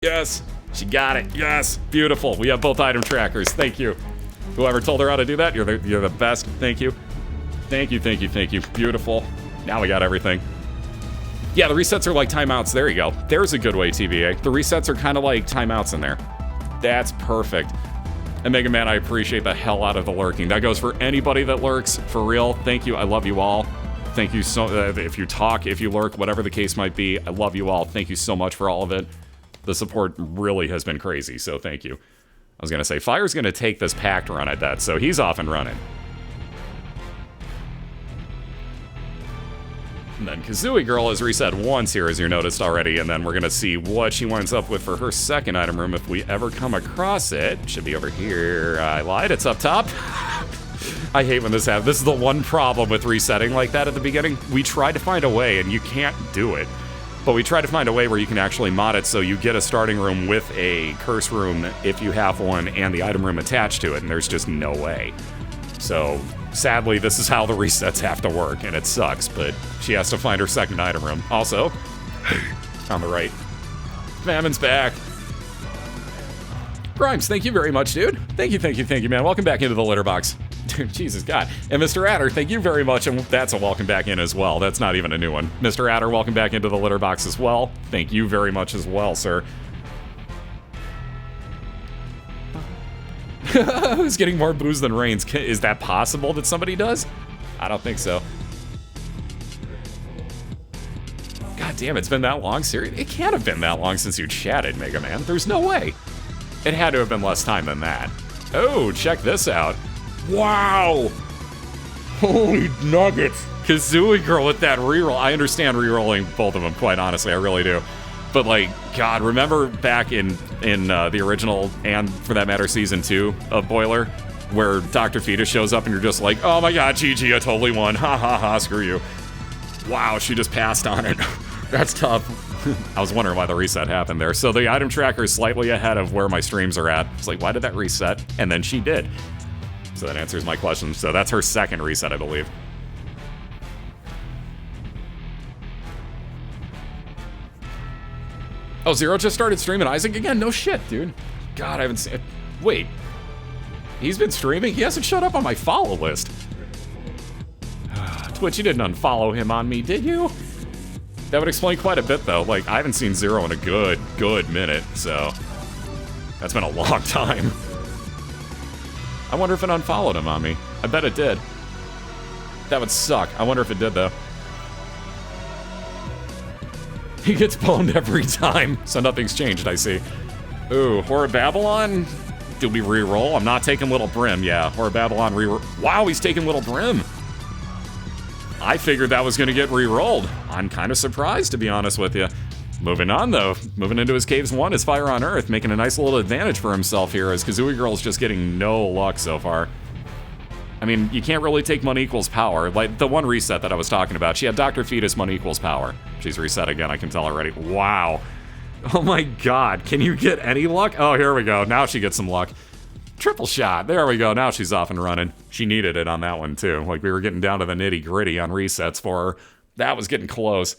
Yes, she got it. Yes, beautiful. We have both item trackers. Thank you. Whoever told her how to do that, you're the best. Thank you. Thank you, thank you, thank you. Beautiful. Now we got everything. Yeah, the resets are like timeouts. There you go. There's a good way, TVA. The resets are kind of like timeouts in there. That's perfect. And Mega Man, I appreciate the hell out of the lurking. That goes for anybody that lurks. For real, thank you. I love you all. Thank you so if you talk, if you lurk, whatever the case might be, I love you all. Thank you so much for all of it. The support really has been crazy, so thank you. I was going to say, Fire's going to take this packed run at that, so he's off and running. And then KazooieGirl has reset once here, as you noticed already, and then we're going to see what she winds up with for her second item room if we ever come across it. Should be over here. I lied, it's up top. I hate when this happens. This is the one problem with resetting like that at the beginning. We tried to find a way, and you can't do it. But we tried to find a way where you can actually mod it so you get a starting room with a curse room if you have one and the item room attached to it, and there's just no way. So, sadly, this is how the resets have to work, and it sucks, but she has to find her second item room. Also, on the right, Famine's back. Grimes, thank you very much, dude. Thank you, man. Welcome back into the litter box. Jesus God. And Mr. Adder, thank you very much, and that's a welcome back in as well. That's not even a new one. Mr. Adder, welcome back into the litter box as well. Thank you very much as well, sir. Who's getting more booze than Reigns? Is that possible that somebody does? I don't think so. God damn, it's been that long? Seriously? It can't have been that long since you chatted, Mega Man. There's no way. It had to have been less time than that. Oh, check this out. Wow! Holy nuggets! KazooieGirl with that reroll. I understand rerolling both of them, quite honestly, I really do. But like, God, remember back in the original, and for that matter, season 2 of Boiler, where Dr. Fetus shows up and you're just like, oh my God, GG, I totally won. Ha ha ha, screw you. Wow, she just passed on it. That's tough. I was wondering why the reset happened there. So the item tracker is slightly ahead of where my streams are at. It's like, why did that reset? And then she did. So that answers my question. So that's her second reset, I believe. Oh, Zero just started streaming Isaac again? No shit, dude. God, I haven't seen it. Wait. He's been streaming? He hasn't showed up on my follow list. Twitch, you didn't unfollow him on me, did you? That would explain quite a bit, though. Like, I haven't seen Zero in a good minute, so... That's been a long time. I wonder if it unfollowed him on me. I bet it did. That would suck. I wonder if it did, though. He gets boned every time, so nothing's changed, I see. Ooh, Horror Babylon? Did we re-roll? I'm not taking Little Brim. Yeah, Horror Babylon re-roll. Wow, he's taking Little Brim. I figured that was going to get re-rolled. I'm kind of surprised, to be honest with you. Moving on, though. Moving into his Caves 1 is FireOnEarth, making a nice little advantage for himself here, as KazooieGirl is just getting no luck so far. I mean, you can't really take money equals power. Like, the one reset that I was talking about, she had Dr. Fetus money equals power. She's reset again, I can tell already. Wow. Oh my God, can you get any luck? Oh, here we go. Now she gets some luck. Triple shot. There we go. Now she's off and running. She needed it on that one, too. Like, we were getting down to the nitty-gritty on resets for her. That was getting close.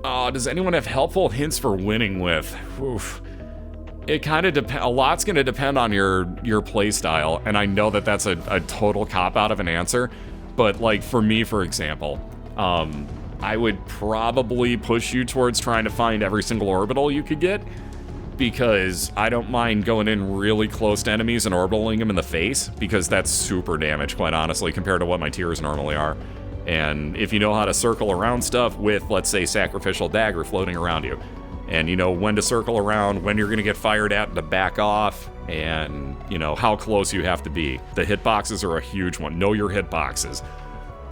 Oh, does anyone have helpful hints for winning with? Oof. It kind of depends. A lot's going to depend on your play style, and I know that that's a total cop-out of an answer, but like for me, for example, I would probably push you towards trying to find every single orbital you could get, because I don't mind going in really close to enemies and orbitaling them in the face, because that's super damage, quite honestly, compared to what my tiers normally are. And if you know how to circle around stuff with, let's say, Sacrificial Dagger floating around you, and you know when to circle around, when you're going to get fired at to back off, and you know how close you have to be. The hitboxes are a huge one. Know your hitboxes.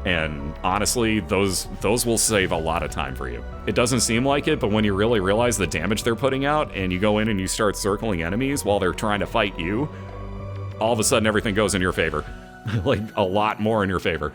And honestly, those will save a lot of time for you. It doesn't seem like it, but when you really realize the damage they're putting out, and you go in and you start circling enemies while they're trying to fight you, all of a sudden everything goes in your favor. Like, a lot more in your favor.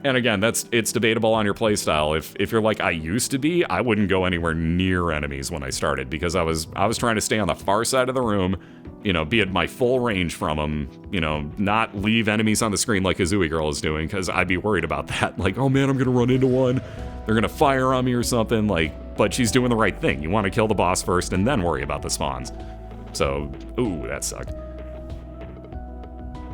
And again, it's debatable on your playstyle. If you're like I used to be, I wouldn't go anywhere near enemies when I started because I was trying to stay on the far side of the room, you know, be at my full range from them, you know, not leave enemies on the screen like KazooieGirl is doing because I'd be worried about that. Like, oh man, I'm gonna run into one, they're gonna fire on me or something. Like, but she's doing the right thing. You want to kill the boss first and then worry about the spawns. So, ooh, that sucked.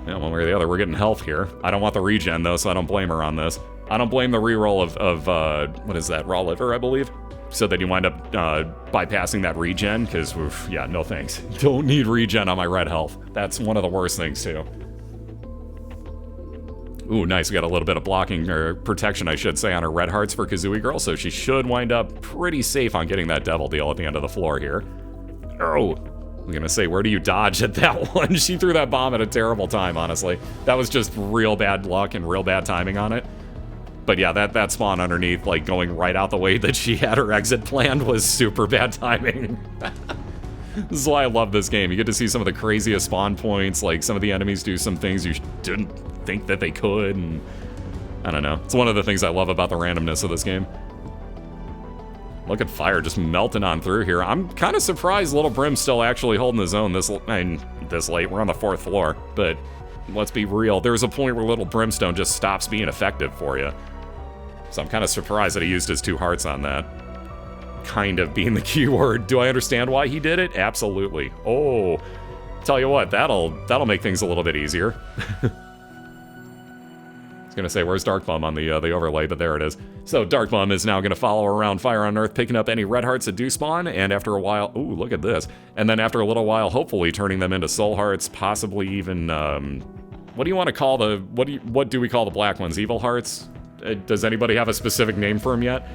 Yeah, one way or the other, we're getting health here. I don't want the regen, though, so I don't blame her on this. I don't blame the reroll of what is that, raw liver, I believe? So that you wind up bypassing that regen, because, yeah, no thanks. Don't need regen on my red health. That's one of the worst things, too. Ooh, nice, we got a little bit of blocking, or protection, I should say, on her red hearts for KazooieGirl, so she should wind up pretty safe on getting that devil deal at the end of the floor here. Oh! I'm gonna say, where do you dodge at that one? She threw that bomb at a terrible time, honestly. That was just real bad luck and real bad timing on it. But yeah, that spawn underneath, like going right out the way that she had her exit planned was super bad timing. This is why I love this game. You get to see some of the craziest spawn points, like some of the enemies do some things you didn't think that they could, and I don't know. It's one of the things I love about the randomness of this game. Look at Fire just melting on through here. I'm kind of surprised Little Brim's still actually holding his own this late. We're on the 4th floor, but let's be real. There's a point where Little Brimstone just stops being effective for you. So I'm kind of surprised that he used his 2 hearts on that. Kind of being the keyword. Do I understand why he did it? Absolutely. Oh, tell you what, that'll make things a little bit easier. Gonna say, where's Dark Bum on the overlay, but there it is. So Dark Bum is now gonna follow around FireOnEarth, picking up any red hearts that do spawn, and after a while, ooh, look at this. And then after a little while, hopefully turning them into soul hearts, possibly even, what do you want to call the, what do we call the black ones? Evil hearts? Does anybody have a specific name for them yet?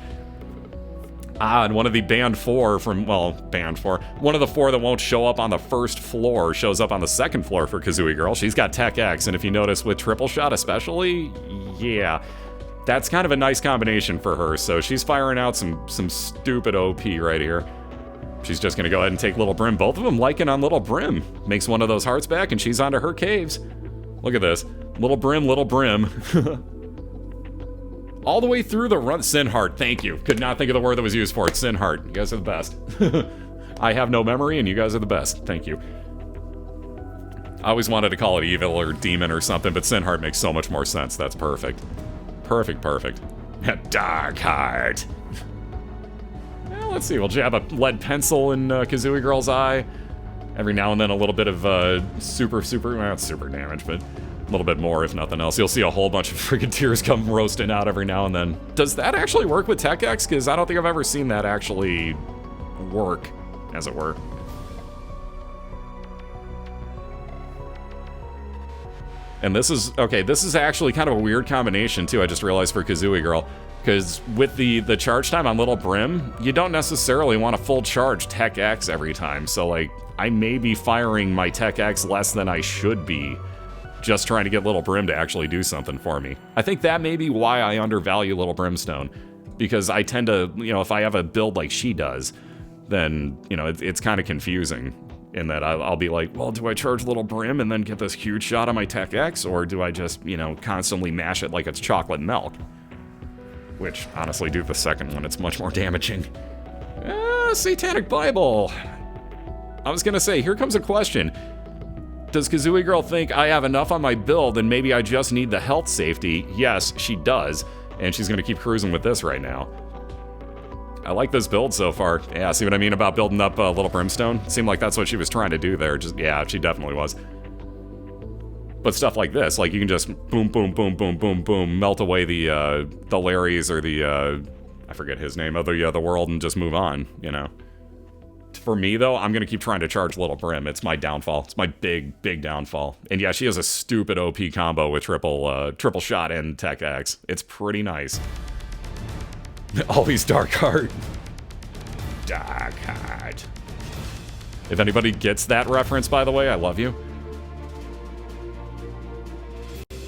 Ah, and one of the band 4 from, well, band 4, one of the 4 that won't show up on the 1st floor shows up on the 2nd floor for KazooieGirl. She's got Tech X, and if you notice with Triple Shot especially, yeah, that's kind of a nice combination for her. So she's firing out some stupid OP right here. She's just gonna go ahead and take Little Brim. Both of them liking on Little Brim. Makes one of those hearts back, and she's onto her caves. Look at this. Little Brim, Little Brim. All the way through the run. Sin Heart, thank you. Could not think of the word that was used for it. Sin Heart. You guys are the best. I have no memory, and you guys are the best. Thank you. I always wanted to call it evil or demon or something, but Sin Heart makes so much more sense. That's perfect. Perfect, perfect. Dark Heart. Well, let's see. We'll jab a lead pencil in KazooieGirl's eye. Every now and then a little bit of super, not super damage, but a little bit more, if nothing else. You'll see a whole bunch of freaking tears come roasting out every now and then. Does that actually work with Tech X? Because I don't think I've ever seen that actually work, as it were. And this is, okay, this is actually kind of a weird combination, too, I just realized for KazooieGirl. Because with the charge time on Little Brim, you don't necessarily want a full charge Tech X every time. So, like, I may be firing my Tech X less than I should be, just trying to get Little Brim to actually do something for me. I think that may be why I undervalue Little Brimstone, because I tend to, you know, if I have a build like she does, then, you know, it's kind of confusing in that I'll be like, well, do I charge Little Brim and then get this huge shot on my Tech X, or do I just, you know, constantly mash it like it's chocolate milk? Which, honestly, do the second one, it's much more damaging. Satanic Bible! I was gonna say, here comes a question. Does KazooieGirl think I have enough on my build and maybe I just need the health safety? Yes, she does, and she's gonna keep cruising with this right now. I like this build so far. Yeah, see what I mean about building up Little Brimstone? Seemed like that's what she was trying to do there. Just, yeah, she definitely was. But stuff like this, like you can just boom, boom, boom, boom, boom, boom, melt away the Larrys or the, I forget his name, of the world and just move on, you know? For me, though, I'm going to keep trying to charge Little Brim. It's my downfall. It's my big, big downfall. And yeah, she has a stupid OP combo with triple shot and Tech X. It's pretty nice. Always Dark Heart. Dark Heart. If anybody gets that reference, by the way, I love you.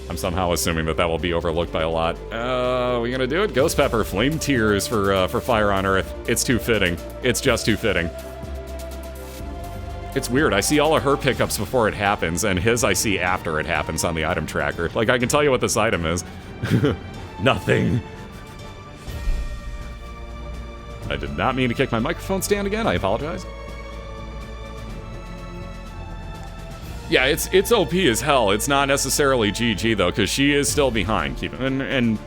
I'm somehow assuming that will be overlooked by a lot. We gonna do it? Ghost Pepper, Flame Tears for FireOnEarth. It's too fitting. It's just too fitting. It's weird, I see all of her pickups before it happens, and his I see after it happens on the item tracker. Like, I can tell you what this item is. Nothing. I did not mean to kick my microphone stand again. I apologize. Yeah, it's OP as hell. It's not necessarily GG though, because she is still behind. And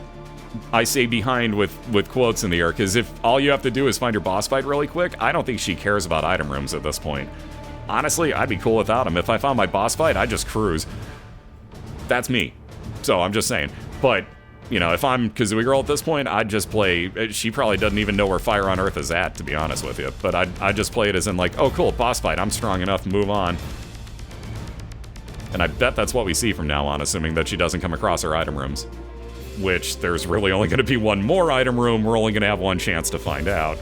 I say behind with quotes in the air, because if all you have to do is find your boss fight really quick, I don't think she cares about item rooms at this point. Honestly, I'd be cool without them. If I found my boss fight, I'd just cruise. That's me. So I'm just saying. But, you know, if I'm KazooieGirl at this point, I'd just play... She probably doesn't even know where FireOnEarth is at, to be honest with you. But I'd just play it as in like, oh cool, boss fight, I'm strong enough, move on. And I bet that's what we see from now on, assuming that she doesn't come across her item rooms. Which, there's really only going to be one more item room, we're only going to have one chance to find out.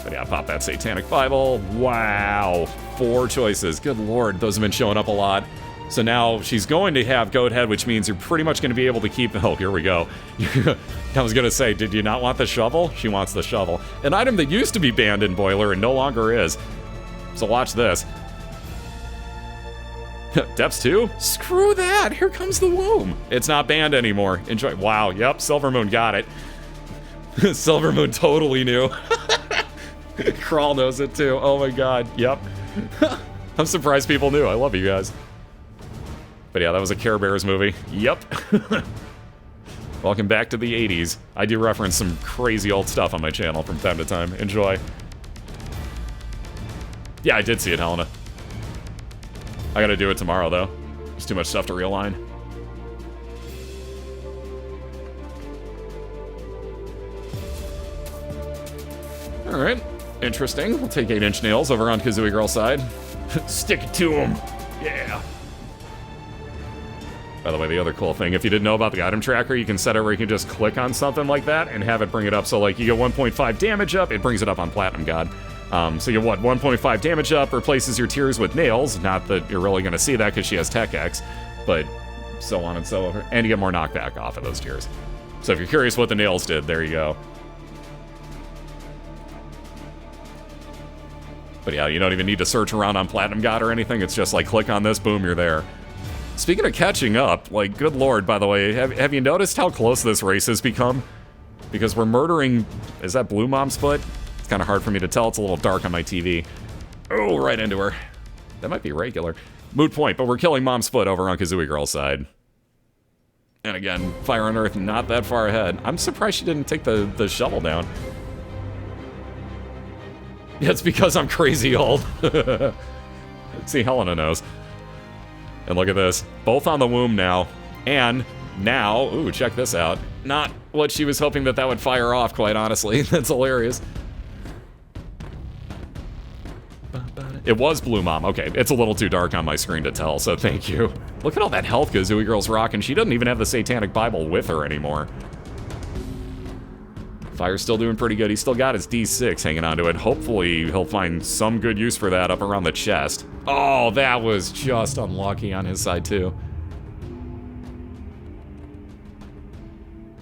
But yeah, pop that Satanic Bible. Wow, 4 choices. Good lord, those have been showing up a lot. So now she's going to have Goat Head, which means you're pretty much going to be able to keep... Oh, here we go. I was going to say, did you not want the shovel? She wants the shovel. An item that used to be banned in Boiler and no longer is. So watch this. Depths 2? Screw that! Here comes the womb! It's not banned anymore. Enjoy. Wow, yep, Silvermoon got it. Silvermoon totally knew. Crawl knows it too. Oh my god, yep. I'm surprised people knew. I love you guys. But yeah, that was a Care Bears movie. Yep. Welcome back to the 80s. I do reference some crazy old stuff on my channel from time to time. Enjoy. Yeah, I did see it, Helena. I gotta do it tomorrow, though. There's too much stuff to realign. Alright, interesting. We'll take 8-inch nails over on KazooieGirl's side. Stick it to them! Yeah! By the way, the other cool thing, if you didn't know about the item tracker, you can set it where you can just click on something like that and have it bring it up. So, like, you get 1.5 damage up, it brings it up on Platinum God. So you get, what, 1.5 damage up, replaces your tears with nails. Not that you're really going to see that because she has Tech X, but so on and so on. And you get more knockback off of those tears. So if you're curious what the nails did, there you go. But yeah, you don't even need to search around on Platinum God or anything. It's just like, click on this, boom, you're there. Speaking of catching up, like, good lord, by the way, have you noticed how close this race has become? Because we're murdering... Is that Blue Mom's foot? It's kind of hard for me to tell. It's a little dark on my TV. Oh, right into her. That might be regular. Moot point, but we're killing Mom's foot over on KazooieGirl's side. And again, FireOnEarth not that far ahead. I'm surprised she didn't take the shovel down. Yeah, it's because I'm crazy old. See, Helena knows. And look at this. Both on the womb now. And now... Ooh, check this out. Not what she was hoping that would fire off, quite honestly. That's hilarious. It was Blue Mom. Okay, it's a little too dark on my screen to tell, so thank you. Look at all that health KazooieGirl's rocking. She doesn't even have the Satanic Bible with her anymore. Fire's still doing pretty good. He's still got his D6 hanging onto it. Hopefully, he'll find some good use for that up around the chest. Oh, that was just unlucky on his side, too.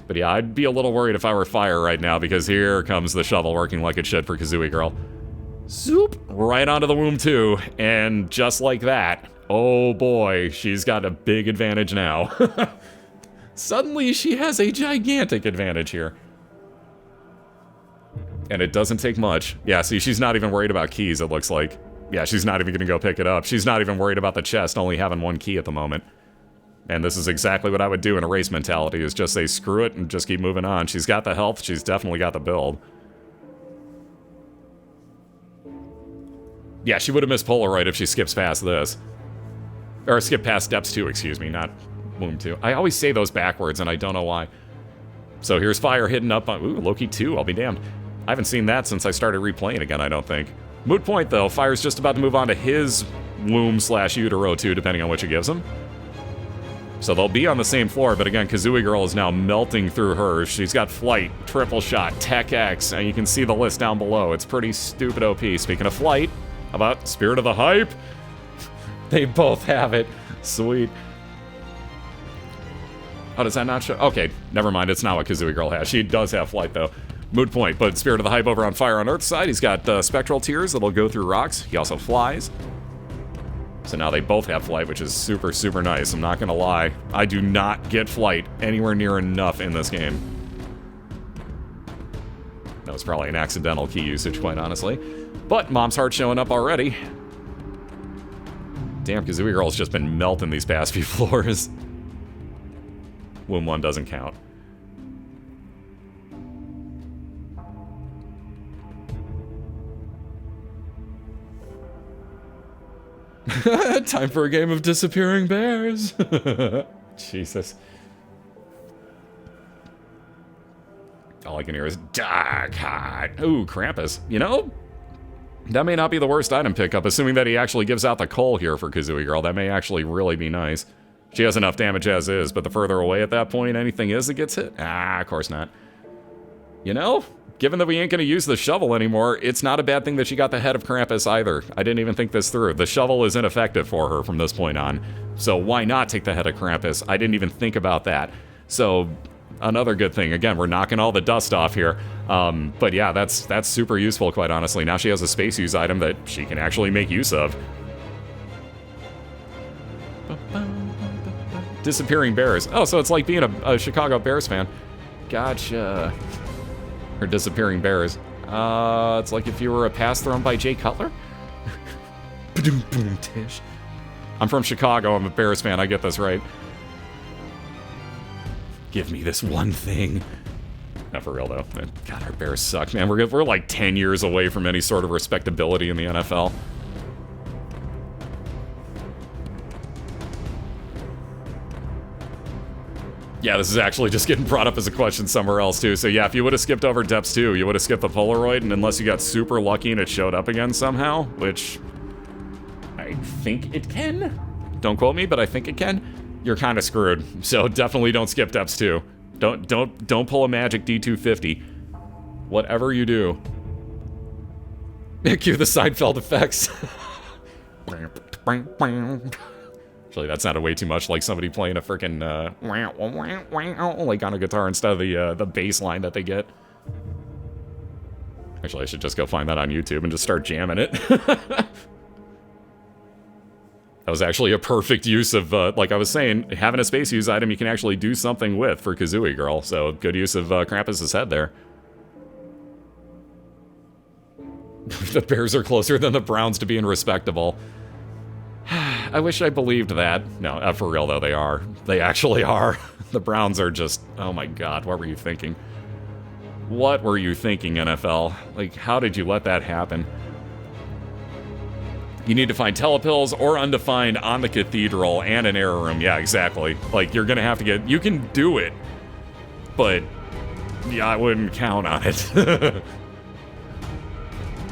But yeah, I'd be a little worried if I were Fire right now, because here comes the shovel working like it should for KazooieGirl. Zoop! Right onto the womb, too. And just like that, oh boy, she's got a big advantage now. Suddenly, she has a gigantic advantage here. And it doesn't take much. Yeah, see, she's not even worried about keys, it looks like. Yeah, she's not even gonna go pick it up. She's not even worried about the chest only having one key at the moment. And this is exactly what I would do in a race mentality, is just say screw it and just keep moving on. She's got the health, she's definitely got the build. Yeah, she would have missed Polaroid if she skips past this. Or skip past Depths 2, excuse me, not Womb 2. I always say those backwards and I don't know why. So here's Fire hitting up on... Ooh, Loki 2, I'll be damned. I haven't seen that since I started replaying again, I don't think. Moot point, though. Fire's just about to move on to his womb/utero, too, depending on what she gives him. So they'll be on the same floor, but again, KazooieGirl is now melting through hers. She's got Flight, Triple Shot, Tech X, and you can see the list down below. It's pretty stupid OP. Speaking of Flight, how about Spirit of the Hype? They both have it. Sweet. Oh, does that not show? Okay, never mind. It's not what KazooieGirl has. She does have Flight, though. Moot point, but Spirit of the Hype over on FireOnEarth's side. He's got Spectral Tears that'll go through rocks. He also flies. So now they both have flight, which is super, super nice. I'm not gonna lie. I do not get flight anywhere near enough in this game. That was probably an accidental key usage, quite honestly. But Mom's Heart showing up already. Damn, KazooieGirl's just been melting these past few floors. Womb 1 doesn't count. Time for a game of disappearing bears. Jesus. All I can hear is dark heart. Ooh, Krampus. You know, that may not be the worst item pickup, assuming that he actually gives out the coal here for KazooieGirl. That may actually really be nice. She has enough damage as is, but the further away at that point anything is that gets hit? Ah, of course not. You know, given that we ain't gonna use the shovel anymore, it's not a bad thing that she got the head of Krampus either. I didn't even think this through. The shovel is ineffective for her from this point on. So why not take the head of Krampus? I didn't even think about that. So, another good thing. Again, we're knocking all the dust off here. But yeah, that's super useful, quite honestly. Now she has a space use item that she can actually make use of. Disappearing bears. Oh, so it's like being a Chicago Bears fan. Gotcha. Or disappearing bears. It's like if you were a pass thrown by Jay Cutler? I'm from Chicago, I'm a Bears fan, I get this right. Give me this one thing. Not for real, though. God, our Bears suck, man. We're like 10 years away from any sort of respectability in the NFL. Yeah, this is actually just getting brought up as a question somewhere else, too. So yeah, if you would have skipped over Depths 2, you would have skipped the Polaroid, and unless you got super lucky and it showed up again somehow, which I think it can. Don't quote me, but I think it can. You're kind of screwed. So definitely don't skip Depths 2. Don't pull a magic D250. Whatever you do. Cue the Seinfeld effects. Actually, that sounded way too much like somebody playing a freaking like on a guitar instead of the bass line that they get. Actually, I should just go find that on YouTube and just start jamming it. That was actually a perfect use of, like I was saying, having a space use item you can actually do something with for KazooieGirl. So good use of Krampus's head there. The Bears are closer than the Browns to being respectable. I wish I believed that. No, for real though, they are. They actually are. The Browns are just, oh my god, what were you thinking? What were you thinking, NFL? Like, how did you let that happen? You need to find telepills or undefined on the cathedral and an error room. Yeah, exactly. Like, you're gonna have to get, you can do it, but yeah, I wouldn't count on it.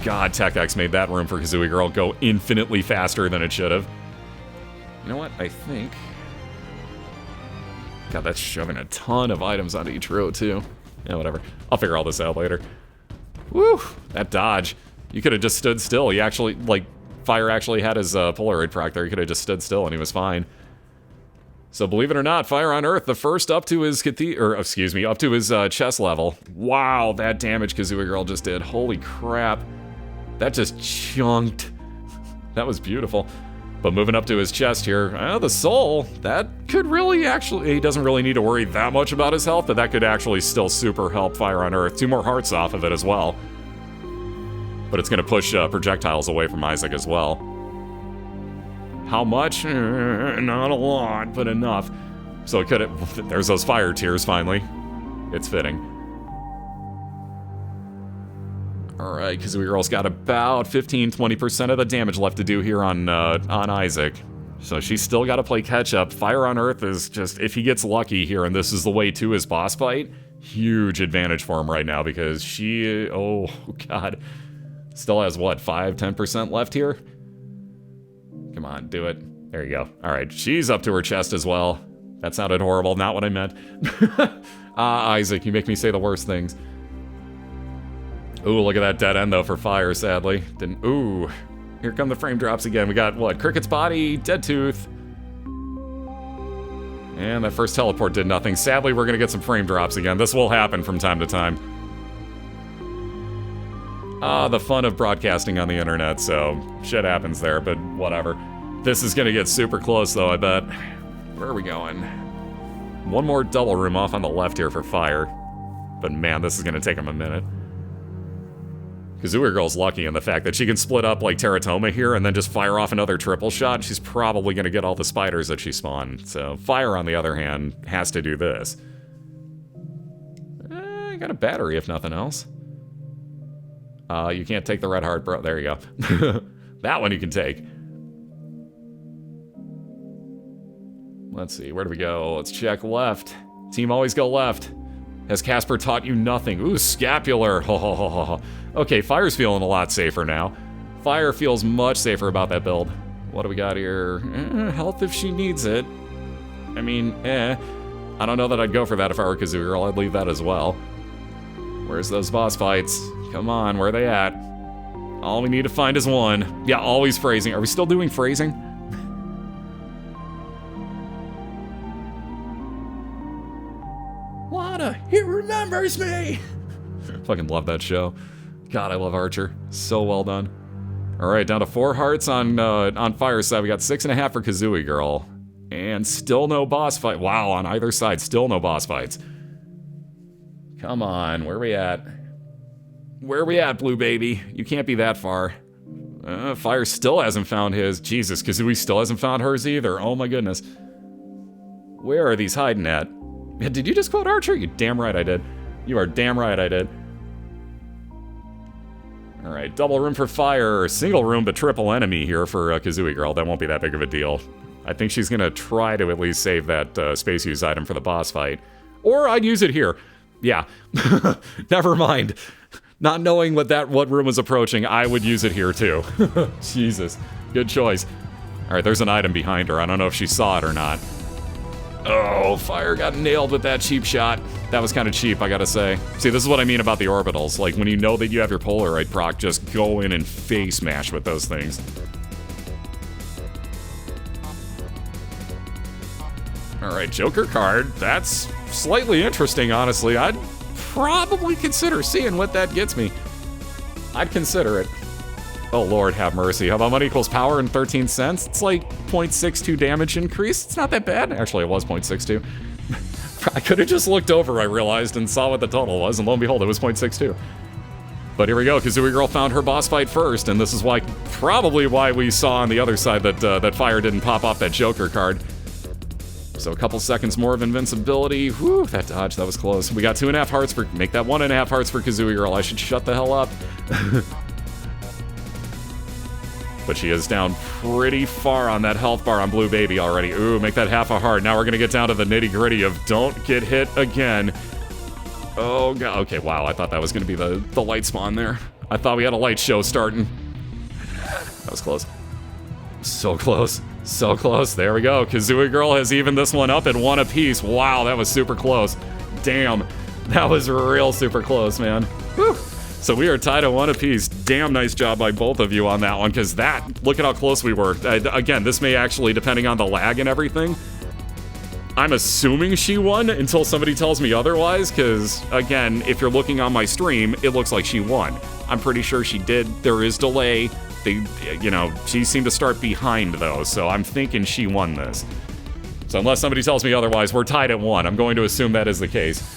God, TechX made that room for KazooieGirl go infinitely faster than it should have. You know what? I think... God, that's shoving a ton of items onto each row, too. Yeah, whatever. I'll figure all this out later. Woo! That dodge. You could have just stood still. He actually, like, Fire actually had his Polaroid proc there. He could have just stood still and he was fine. So believe it or not, FireOnEarth, the first up to his up to his chest level. Wow, that damage KazooieGirl just did. Holy crap. That just chunked. That was beautiful. But moving up to his chest here, the soul, that could really actually, he doesn't really need to worry that much about his health, but that could actually still super help FireOnEarth. 2 more hearts off of it as well. But it's going to push projectiles away from Isaac as well. How much? Not a lot, but enough. So it could, there's those fire tears finally. It's fitting. Alright, KazooieGirl's got about 15-20% of the damage left to do here on Isaac. So she's still got to play catch-up. FireOnEarth is just, if he gets lucky here and this is the way to his boss fight, huge advantage for him right now because she, oh god, still has what, 5-10% left here? Come on, do it. There you go. Alright, she's up to her chest as well. That sounded horrible, not what I meant. Isaac, you make me say the worst things. Ooh, look at that dead end, though, for Fire, sadly. Didn't... Ooh. Here come the frame drops again. We got, what, Cricket's body, Dead Tooth. And that first teleport did nothing. Sadly, we're gonna get some frame drops again. This will happen from time to time. The fun of broadcasting on the internet, so shit happens there, but whatever. This is gonna get super close, though, I bet. Where are we going? One more double room off on the left here for fire. But man, this is gonna take him a minute. KazooieGirl's lucky in the fact that she can split up like Teratoma here and then just fire off another triple shot. She's probably gonna get all the spiders that she spawned. So Fire, on the other hand, has to do this. I got a battery, if nothing else. You can't take the red heart, bro. There you go. That one you can take. Let's see, where do we go? Let's check left. Team always go left. Has Casper taught you nothing? Ooh, scapular. Ho, ho, ho, ho, ho. Okay, Fire's feeling a lot safer now. Fire feels much safer about that build. What do we got here? Health if she needs it. I mean, I don't know that I'd go for that if I were KazooieGirl. I'd leave that as well. Where's those boss fights? Come on, where are they at? All we need to find is one. Yeah, always phrasing. Are we still doing phrasing? Lana, he remembers me! Fucking love that show. God, I love Archer. So well done. Alright, down to 4 hearts on Fire's side. We got 6.5 for KazooieGirl. And still no boss fight. Wow, on either side, still no boss fights. Come on, where are we at? Where are we at, Blue Baby? You can't be that far. Fire still hasn't found his. Jesus, Kazooie still hasn't found hers either. Oh my goodness. Where are these hiding at? Did you just quote Archer? You damn right I did. You are damn right I did. Alright, double room for Fire. Single room but triple enemy here for KazooieGirl. That won't be that big of a deal. I think she's gonna try to at least save that space use item for the boss fight. Or I'd use it here. Yeah. Never mind. Not knowing what room was approaching, I would use it here too. Jesus. Good choice. Alright, there's an item behind her. I don't know if she saw it or not. Oh, Fire got nailed with that cheap shot. That was kind of cheap, I gotta say. See, this is what I mean about the orbitals. Like, when you know that you have your Polaroid proc, just go in and face mash with those things. Alright, Joker card. That's slightly interesting, honestly. I'd probably consider seeing what that gets me. I'd consider it. Oh lord, have mercy. How about money equals power and 13 cents? It's like 0.62 damage increase. It's not that bad. Actually, it was 0.62. I could have just looked over, I realized, and saw what the total was, and lo and behold, it was 0.62. But here we go. KazooieGirl found her boss fight first, and this is probably why we saw on the other side that Fire didn't pop off that Joker card. So a couple seconds more of invincibility. Whew, that dodge, that was close. We got 2.5 hearts for, make that 1.5 hearts for KazooieGirl. I should shut the hell up. But she is down pretty far on that health bar on Blue Baby already. Ooh, make that half a heart. Now we're gonna get down to the nitty gritty of don't get hit again. Oh god, okay, wow, I thought that was gonna be the light spawn there. I thought we had a light show starting. That was close. So close. So close. There we go. KazooieGirl has evened this one up at 1 apiece. Wow, that was super close. Damn. That was real super close, man. Whew. So we are tied at 1 apiece. Damn nice job by both of you on that one, because look at how close we were. Again, this may actually, depending on the lag and everything, I'm assuming she won until somebody tells me otherwise, because, again, if you're looking on my stream, it looks like she won. I'm pretty sure she did. There is delay. She seemed to start behind, though, so I'm thinking she won this. So unless somebody tells me otherwise, we're tied at 1. I'm going to assume that is the case.